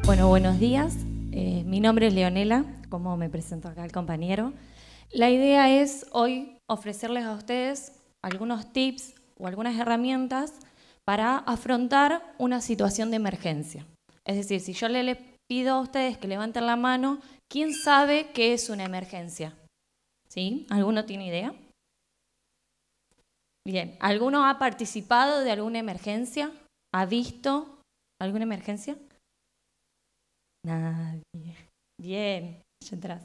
Bueno, buenos días. Mi nombre es Leonela, como me presento acá el compañero. La idea es hoy ofrecerles a ustedes algunos tips o algunas herramientas para afrontar una situación de emergencia. Es decir, si yo les pido a ustedes que levanten la mano, ¿quién sabe qué es una emergencia? ¿Sí? ¿Alguno tiene idea? Bien. ¿Alguno ha participado de alguna emergencia? ¿Ha visto alguna emergencia? Nadie. Bien, allá atrás.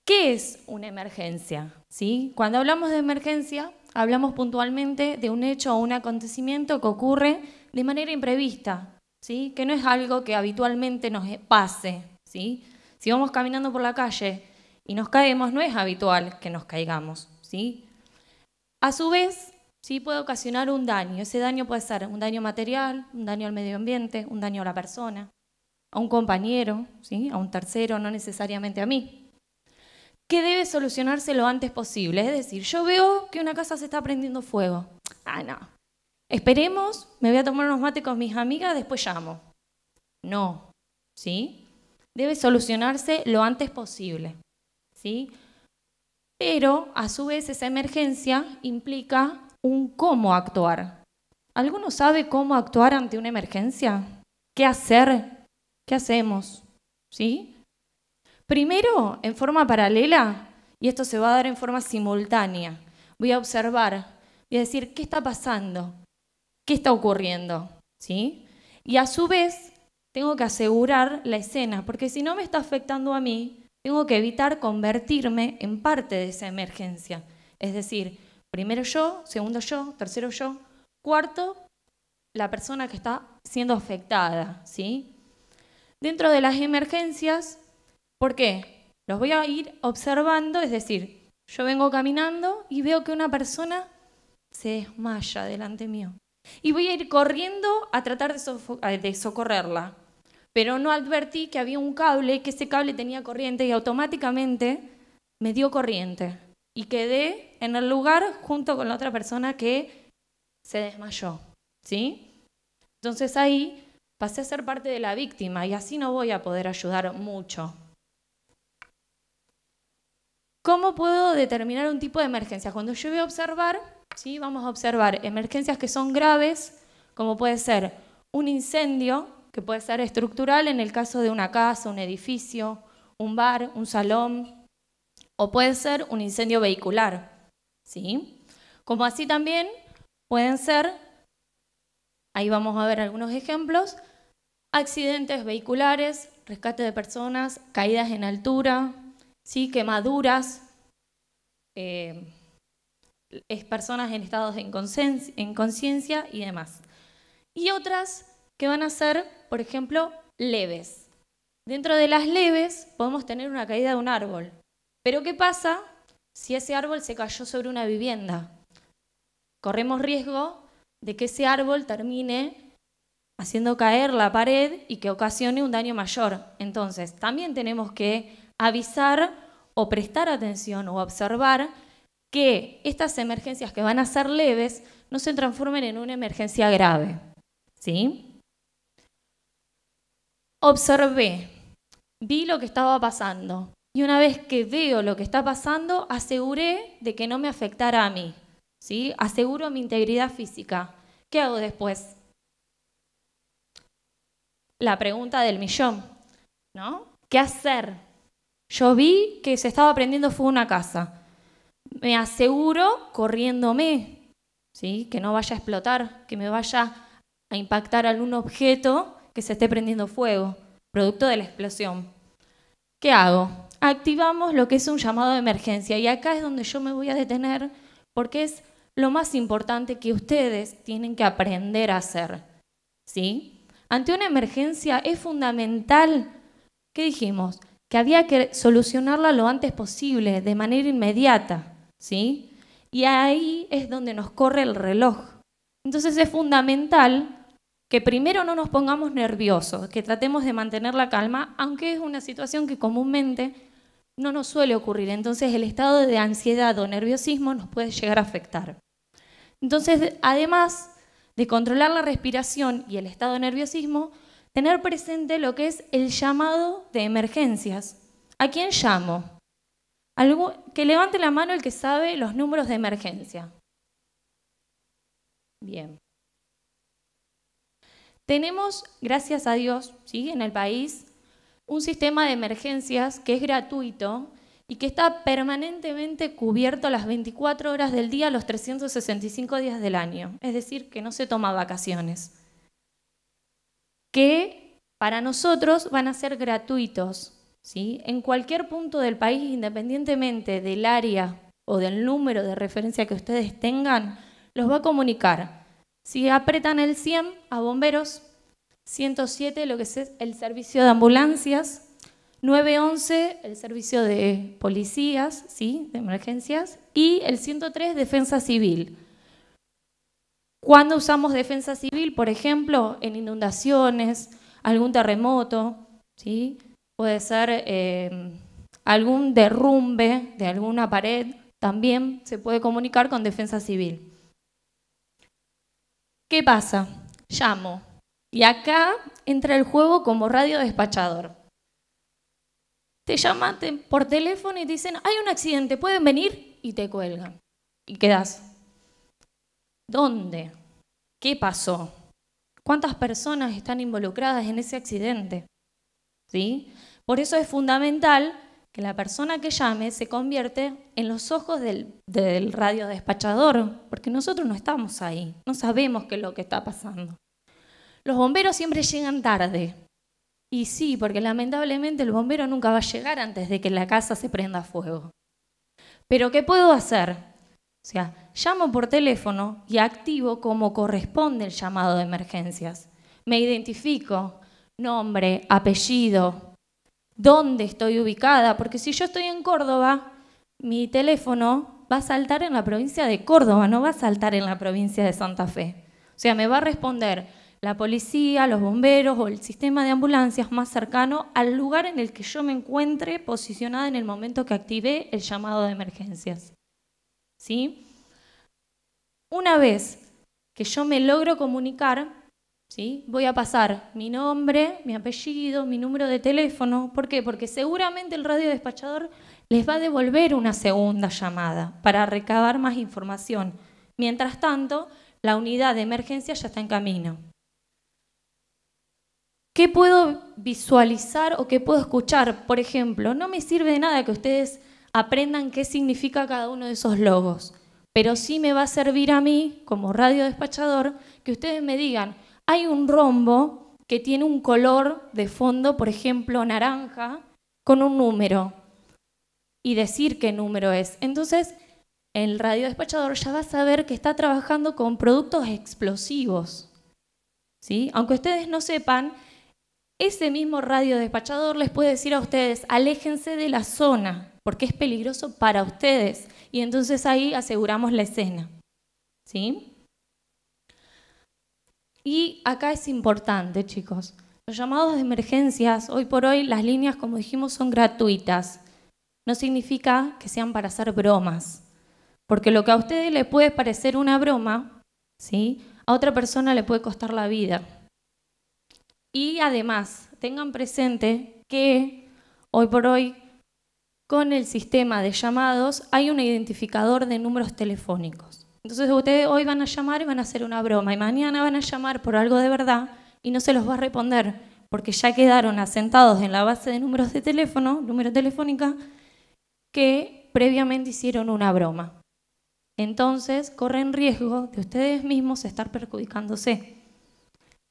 ¿Qué es una emergencia? ¿Sí? Cuando hablamos de emergencia, hablamos puntualmente de un hecho o un acontecimiento que ocurre de manera imprevista, ¿sí? Que no es algo que habitualmente nos pase, ¿sí? Si vamos caminando por la calle y nos caemos, no es habitual que nos caigamos, ¿sí? A su vez, sí puede ocasionar un daño. Ese daño puede ser un daño material, un daño al medio ambiente, un daño a la persona, a un compañero, ¿sí? A un tercero, no necesariamente a mí. ¿Qué debe solucionarse lo antes posible? Es decir, yo veo que una casa se está prendiendo fuego. Ah, no. Esperemos, me voy a tomar unos mates con mis amigas, después llamo. No, ¿sí? Debe solucionarse lo antes posible, ¿sí? Pero, a su vez, esa emergencia implica un cómo actuar. ¿Alguno sabe cómo actuar ante una emergencia? ¿Qué hacer? ¿Qué hacemos? ¿Sí? Primero, en forma paralela, y esto se va a dar en forma simultánea, voy a observar, voy a decir, ¿qué está pasando? ¿Qué está ocurriendo? ¿Sí? Y a su vez, tengo que asegurar la escena, porque si no me está afectando a mí, tengo que evitar convertirme en parte de esa emergencia. Es decir, primero yo, segundo yo, tercero yo, cuarto, la persona que está siendo afectada, ¿sí? Dentro de las emergencias, ¿por qué? Los voy a ir observando, es decir, yo vengo caminando y veo que una persona se desmaya delante mío. Y voy a ir corriendo a tratar de socorrerla. Pero no advertí que había un cable, que ese cable tenía corriente y automáticamente me dio corriente. Y quedé en el lugar junto con la otra persona que se desmayó, ¿sí? Entonces ahí pasé a ser parte de la víctima y así no voy a poder ayudar mucho. ¿Cómo puedo determinar un tipo de emergencia? Cuando yo voy a observar, ¿sí? Vamos a observar emergencias que son graves, como puede ser un incendio, que puede ser estructural en el caso de una casa, un edificio, un bar, un salón, o puede ser un incendio vehicular, ¿sí? Como así también pueden ser, ahí vamos a ver algunos ejemplos, accidentes vehiculares, rescate de personas, caídas en altura, ¿sí? Quemaduras, personas en estados de inconsciencia y demás. Y otras que van a ser, por ejemplo, leves. Dentro de las leves podemos tener una caída de un árbol. Pero ¿qué pasa si ese árbol se cayó sobre una vivienda? Corremos riesgo de que ese árbol termine haciendo caer la pared y que ocasione un daño mayor. Entonces, también tenemos que avisar o prestar atención o observar que estas emergencias que van a ser leves no se transformen en una emergencia grave, ¿sí? Observé, vi lo que estaba pasando y una vez que veo lo que está pasando, aseguré de que no me afectara a mí, ¿sí? Aseguro mi integridad física. ¿Qué hago después? La pregunta del millón, ¿no? ¿Qué hacer? Yo vi que se estaba prendiendo fuego una casa. Me aseguro corriéndome, ¿sí? Que no vaya a explotar, que me vaya a impactar algún objeto que se esté prendiendo fuego, producto de la explosión. ¿Qué hago? Activamos lo que es un llamado de emergencia y acá es donde yo me voy a detener porque es lo más importante que ustedes tienen que aprender a hacer, ¿sí? Ante una emergencia es fundamental, ¿qué dijimos? Que había que solucionarla lo antes posible, de manera inmediata, ¿sí? Y ahí es donde nos corre el reloj. Entonces es fundamental que primero no nos pongamos nerviosos, que tratemos de mantener la calma, aunque es una situación que comúnmente no nos suele ocurrir. Entonces el estado de ansiedad o nerviosismo nos puede llegar a afectar. Entonces, además de controlar la respiración y el estado de nerviosismo, tener presente lo que es el llamado de emergencias. ¿A quién llamo? Que levante la mano el que sabe los números de emergencia. Bien. Tenemos, gracias a Dios, ¿sí?, en el país, un sistema de emergencias que es gratuito y que está permanentemente cubierto las 24 horas del día, los 365 días del año. Es decir, que no se toma vacaciones. Que para nosotros van a ser gratuitos, ¿sí? En cualquier punto del país, independientemente del área o del número de referencia que ustedes tengan, los va a comunicar. Si apretan el 100 a bomberos, 107 lo que es el servicio de ambulancias, 911 el servicio de policías, ¿sí?, de emergencias, y el 103 defensa civil. ¿Cuándo usamos defensa civil? Por ejemplo, en inundaciones, algún terremoto, ¿sí? Puede ser algún derrumbe de alguna pared, también se puede comunicar con defensa civil. ¿Qué pasa? Llamo. Y acá entra el juego como radiodespachador. Te llaman por teléfono y te dicen, hay un accidente, ¿pueden venir? Y te cuelgan. Y quedás. ¿Dónde? ¿Qué pasó? ¿Cuántas personas están involucradas en ese accidente? ¿Sí? Por eso es fundamental que la persona que llame se convierte en los ojos del radiodespachador, porque nosotros no estamos ahí, no sabemos qué es lo que está pasando. Los bomberos siempre llegan tarde. Y sí, porque lamentablemente el bombero nunca va a llegar antes de que la casa se prenda fuego. Pero ¿qué puedo hacer? O sea, llamo por teléfono y activo como corresponde el llamado de emergencias. Me identifico, nombre, apellido, dónde estoy ubicada, porque si yo estoy en Córdoba, mi teléfono va a saltar en la provincia de Córdoba, no va a saltar en la provincia de Santa Fe. O sea, me va a responder la policía, los bomberos o el sistema de ambulancias más cercano al lugar en el que yo me encuentre posicionada en el momento que activé el llamado de emergencias. ¿Sí? Una vez que yo me logro comunicar, ¿sí?, voy a pasar mi nombre, mi apellido, mi número de teléfono. ¿Por qué? Porque seguramente el radiodespachador les va a devolver una segunda llamada para recabar más información. Mientras tanto, la unidad de emergencia ya está en camino. ¿Qué puedo visualizar o qué puedo escuchar? Por ejemplo, no me sirve de nada que ustedes aprendan qué significa cada uno de esos logos, pero sí me va a servir a mí, como radiodespachador, que ustedes me digan, hay un rombo que tiene un color de fondo, por ejemplo, naranja, con un número, y decir qué número es. Entonces, el radiodespachador ya va a saber que está trabajando con productos explosivos, ¿sí? Aunque ustedes no sepan, ese mismo radiodespachador les puede decir a ustedes, aléjense de la zona, porque es peligroso para ustedes. Y entonces ahí aseguramos la escena, ¿sí? Y acá es importante, chicos, los llamados de emergencias, hoy por hoy las líneas, como dijimos, son gratuitas. No significa que sean para hacer bromas, porque lo que a ustedes les puede parecer una broma, ¿sí?, a otra persona le puede costar la vida. Y además, tengan presente que hoy por hoy, con el sistema de llamados, hay un identificador de números telefónicos. Entonces ustedes hoy van a llamar y van a hacer una broma, y mañana van a llamar por algo de verdad y no se los va a responder, porque ya quedaron asentados en la base de números de teléfono, número telefónica, que previamente hicieron una broma. Entonces, corren riesgo de ustedes mismos estar perjudicándose.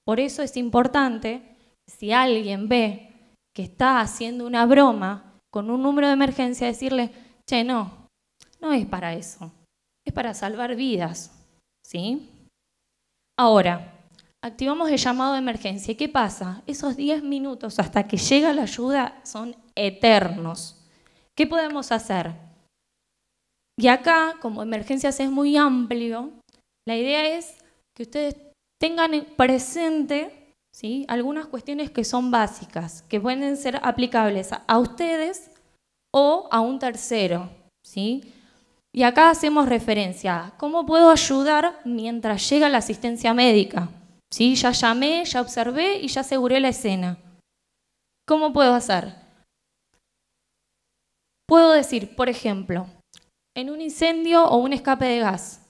Por eso es importante, si alguien ve que está haciendo una broma con un número de emergencia, decirle, che, no es para eso, es para salvar vidas, ¿sí? Ahora, activamos el llamado de emergencia. ¿Y qué pasa? Esos 10 minutos hasta que llega la ayuda son eternos. ¿Qué podemos hacer? Y acá, como emergencias es muy amplio, la idea es que ustedes tengan presente, ¿sí?, algunas cuestiones que son básicas, que pueden ser aplicables a ustedes o a un tercero, ¿sí? Y acá hacemos referencia a cómo puedo ayudar mientras llega la asistencia médica. ¿Sí? Ya llamé, ya observé y ya aseguré la escena. ¿Cómo puedo hacer? Puedo decir, por ejemplo, en un incendio o un escape de gas,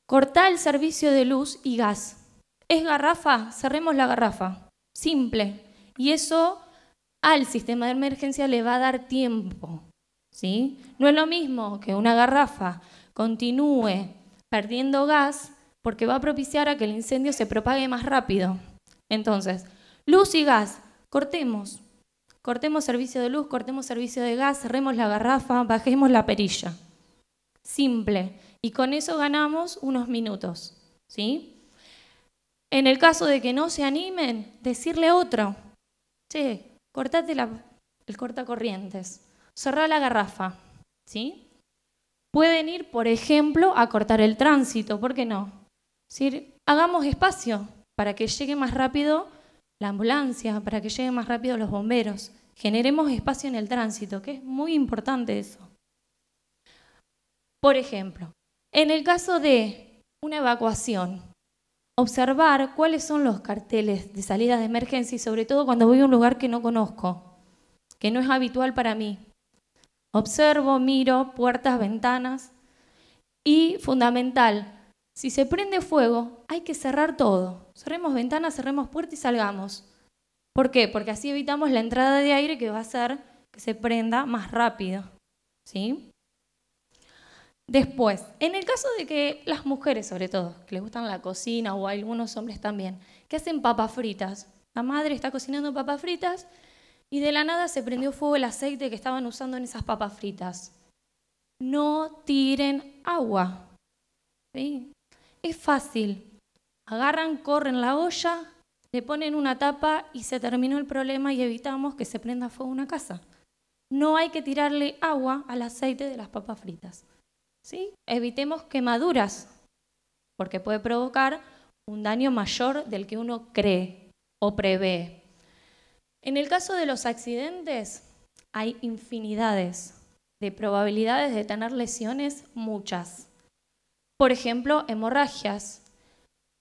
cortá el servicio de luz y gas. ¿Es garrafa? Cerremos la garrafa. Simple. Y eso al sistema de emergencia le va a dar tiempo. ¿Sí? No es lo mismo que una garrafa continúe perdiendo gas porque va a propiciar a que el incendio se propague más rápido. Entonces, luz y gas, cortemos. Cortemos servicio de luz, cortemos servicio de gas, cerremos la garrafa, bajemos la perilla. Simple. Y con eso ganamos unos minutos. ¿Sí? En el caso de que no se animen, decirle a otro, che, cortate el cortacorrientes, cerrá la garrafa. ¿Sí? Pueden ir, por ejemplo, a cortar el tránsito, ¿por qué no? Es decir, hagamos espacio para que llegue más rápido la ambulancia, para que lleguen más rápido los bomberos. Generemos espacio en el tránsito, que es muy importante eso. Por ejemplo, en el caso de una evacuación, observar cuáles son los carteles de salida de emergencia y sobre todo cuando voy a un lugar que no conozco, que no es habitual para mí. Observo, miro puertas, ventanas y, fundamental, si se prende fuego, hay que cerrar todo. Cerremos ventanas, cerremos puertas y salgamos. ¿Por qué? Porque así evitamos la entrada de aire que va a hacer que se prenda más rápido. ¿Sí? Después, en el caso de que las mujeres, sobre todo, que les gustan la cocina o algunos hombres también, que hacen papas fritas. La madre está cocinando papas fritas y de la nada se prendió fuego el aceite que estaban usando en esas papas fritas. No tiren agua. ¿Sí? Es fácil. Agarran, corren la olla, le ponen una tapa y se terminó el problema y evitamos que se prenda fuego una casa. No hay que tirarle agua al aceite de las papas fritas. ¿Sí? Evitemos quemaduras, porque puede provocar un daño mayor del que uno cree o prevé. En el caso de los accidentes, hay infinidades de probabilidades de tener lesiones, muchas. Por ejemplo, hemorragias.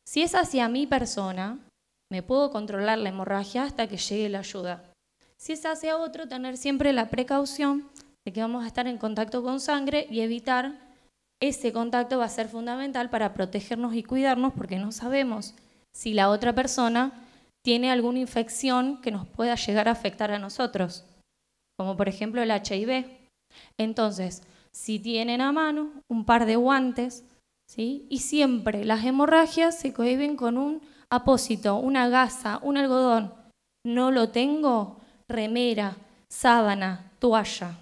Si es hacia mi persona, me puedo controlar la hemorragia hasta que llegue la ayuda. Si es hacia otro, tener siempre la precaución de que vamos a estar en contacto con sangre y evitar ese contacto va a ser fundamental para protegernos y cuidarnos porque no sabemos si la otra persona tiene alguna infección que nos pueda llegar a afectar a nosotros, como por ejemplo el HIV. Entonces, si tienen a mano un par de guantes, ¿sí? Y siempre las hemorragias se cohiben con un apósito, una gasa, un algodón. No lo tengo, remera, sábana, toalla.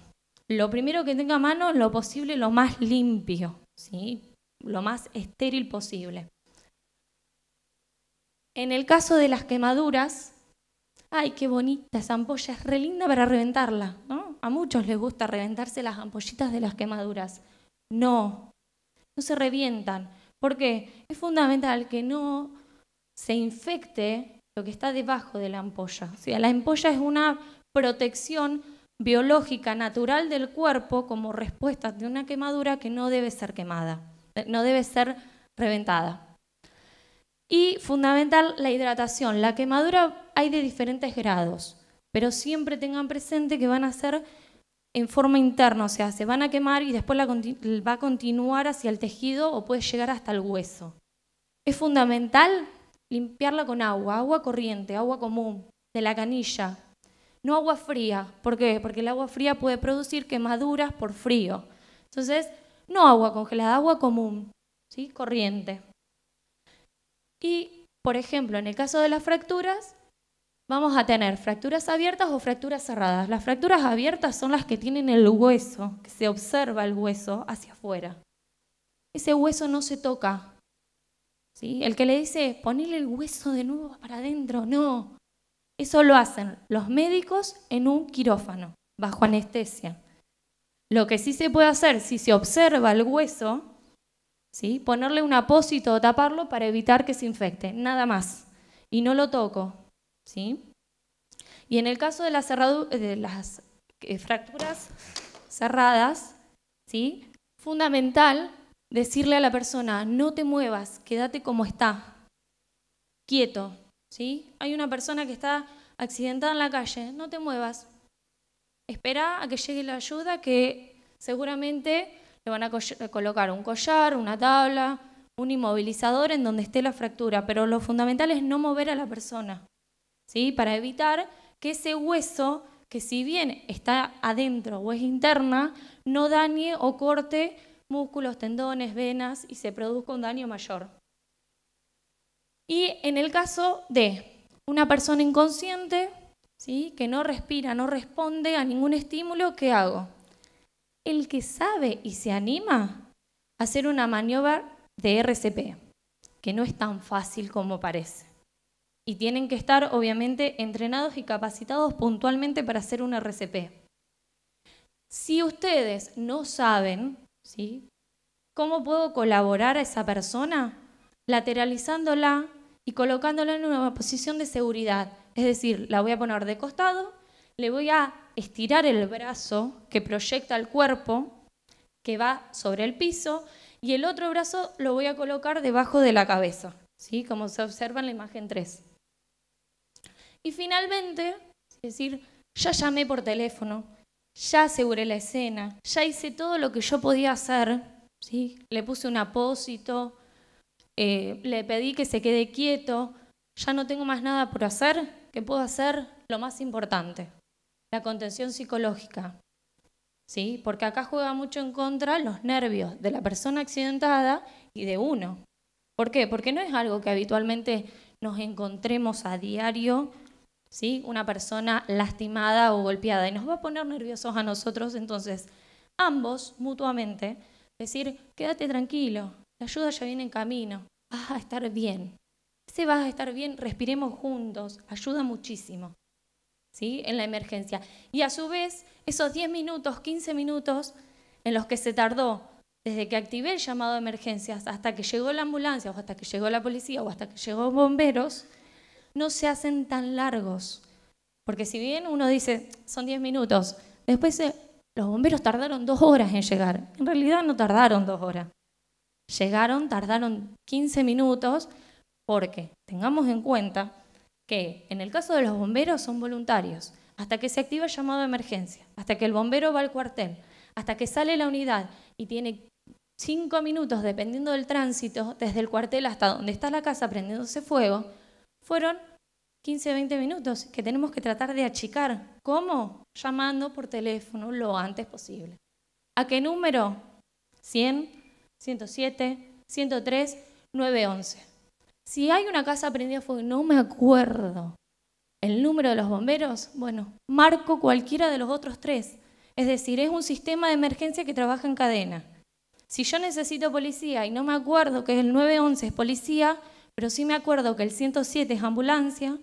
Lo primero que tenga a mano, lo posible, lo más limpio, ¿sí? Lo más estéril posible. En el caso de las quemaduras, ¡ay, qué bonita esa ampolla! Es re linda para reventarla, ¿no? A muchos les gusta reventarse las ampollitas de las quemaduras. No se revientan. ¿Por qué? Es fundamental que no se infecte lo que está debajo de la ampolla. O sea, la ampolla es una protección biológica natural del cuerpo como respuesta de una quemadura que no debe ser quemada, no debe ser reventada. Y fundamental, la hidratación. La quemadura hay de diferentes grados, pero siempre tengan presente que van a ser en forma interna, o sea, se van a quemar y después va a continuar hacia el tejido o puede llegar hasta el hueso. Es fundamental limpiarla con agua, agua corriente, agua común, de la canilla. No agua fría. ¿Por qué? Porque el agua fría puede producir quemaduras por frío. Entonces, no agua congelada, agua común, ¿sí? Corriente. Y, por ejemplo, en el caso de las fracturas, vamos a tener fracturas abiertas o fracturas cerradas. Las fracturas abiertas son las que tienen el hueso, que se observa el hueso hacia afuera. Ese hueso no se toca. ¿Sí? El que le dice, ponele el hueso de nuevo para adentro, no. Eso lo hacen los médicos en un quirófano, bajo anestesia. Lo que sí se puede hacer, si se observa el hueso, ¿sí? Ponerle un apósito o taparlo para evitar que se infecte, nada más. Y no lo toco. ¿Sí? Y en el caso de las fracturas cerradas, ¿sí? Fundamental decirle a la persona, no te muevas, quédate como está. quieto, ¿sí? Hay una persona que está accidentada en la calle, no te muevas. Espera a que llegue la ayuda, que seguramente le van a colocar un collar, una tabla, un inmovilizador en donde esté la fractura, pero lo fundamental es no mover a la persona, ¿sí? Para evitar que ese hueso, que si bien está adentro o es interna, no dañe o corte músculos, tendones, venas y se produzca un daño mayor. Y en el caso de una persona inconsciente, ¿sí? Que no respira, no responde a ningún estímulo, ¿qué hago? El que sabe y se anima a hacer una maniobra de RCP, que no es tan fácil como parece. Y tienen que estar, obviamente, entrenados y capacitados puntualmente para hacer un RCP. Si ustedes no saben, ¿sí? ¿Cómo puedo colaborar a esa persona? Lateralizándola y colocándola en una posición de seguridad. Es decir, la voy a poner de costado, le voy a estirar el brazo que proyecta el cuerpo, que va sobre el piso, y el otro brazo lo voy a colocar debajo de la cabeza, ¿sí? Como se observa en la imagen 3. Y finalmente, es decir, ya llamé por teléfono, ya aseguré la escena, ya hice todo lo que yo podía hacer, ¿sí? Le puse un apósito, le pedí que se quede quieto, ya no tengo más nada por hacer. ¿Qué puedo hacer? Lo más importante, la contención psicológica, ¿sí? Porque acá juega mucho en contra los nervios de la persona accidentada y de uno. ¿Por qué? Porque no es algo que habitualmente nos encontremos a diario, ¿sí? Una persona lastimada o golpeada y nos va a poner nerviosos a nosotros. Entonces, ambos mutuamente decir, quédate tranquilo, la ayuda ya viene en camino, vas a estar bien. Ese vas a estar bien, respiremos juntos, ayuda muchísimo, ¿sí? En la emergencia. Y a su vez, esos 10 minutos, 15 minutos en los que se tardó desde que activé el llamado de emergencias hasta que llegó la ambulancia o hasta que llegó la policía o hasta que llegó bomberos, no se hacen tan largos. Porque si bien uno dice, son 10 minutos, después los bomberos tardaron 2 horas en llegar. En realidad no tardaron 2 horas. Tardaron 15 minutos, porque tengamos en cuenta que en el caso de los bomberos son voluntarios. Hasta que se activa el llamado de emergencia, hasta que el bombero va al cuartel, hasta que sale la unidad y tiene 5 minutos, dependiendo del tránsito, desde el cuartel hasta donde está la casa prendiéndose fuego, fueron 15, 20 minutos que tenemos que tratar de achicar. ¿Cómo? Llamando por teléfono lo antes posible. ¿A qué número? 100, 107, 103, 911. Si hay una casa prendida a fuego y no me acuerdo el número de los bomberos, bueno, marco cualquiera de los otros 3. Es decir, es un sistema de emergencia que trabaja en cadena. Si yo necesito policía y no me acuerdo que el 911 es policía, pero sí me acuerdo que el 107 es ambulancia,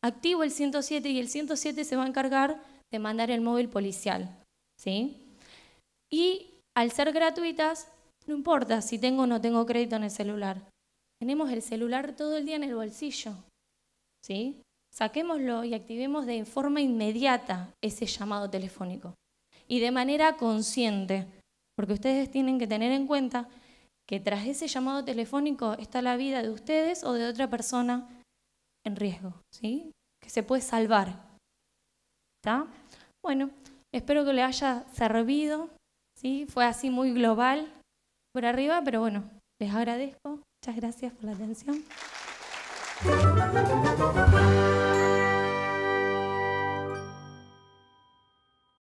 activo el 107 y el 107 se va a encargar de mandar el móvil policial, ¿sí? Y al ser gratuitas, no importa si tengo o no tengo crédito en el celular. Tenemos el celular todo el día en el bolsillo, ¿sí? Saquémoslo y activemos de forma inmediata ese llamado telefónico y de manera consciente, porque ustedes tienen que tener en cuenta que tras ese llamado telefónico está la vida de ustedes o de otra persona en riesgo, ¿sí? Que se puede salvar. ¿Está? Bueno, espero que le haya servido, ¿sí? Fue así muy global por arriba, pero bueno, les agradezco. Muchas gracias por la atención.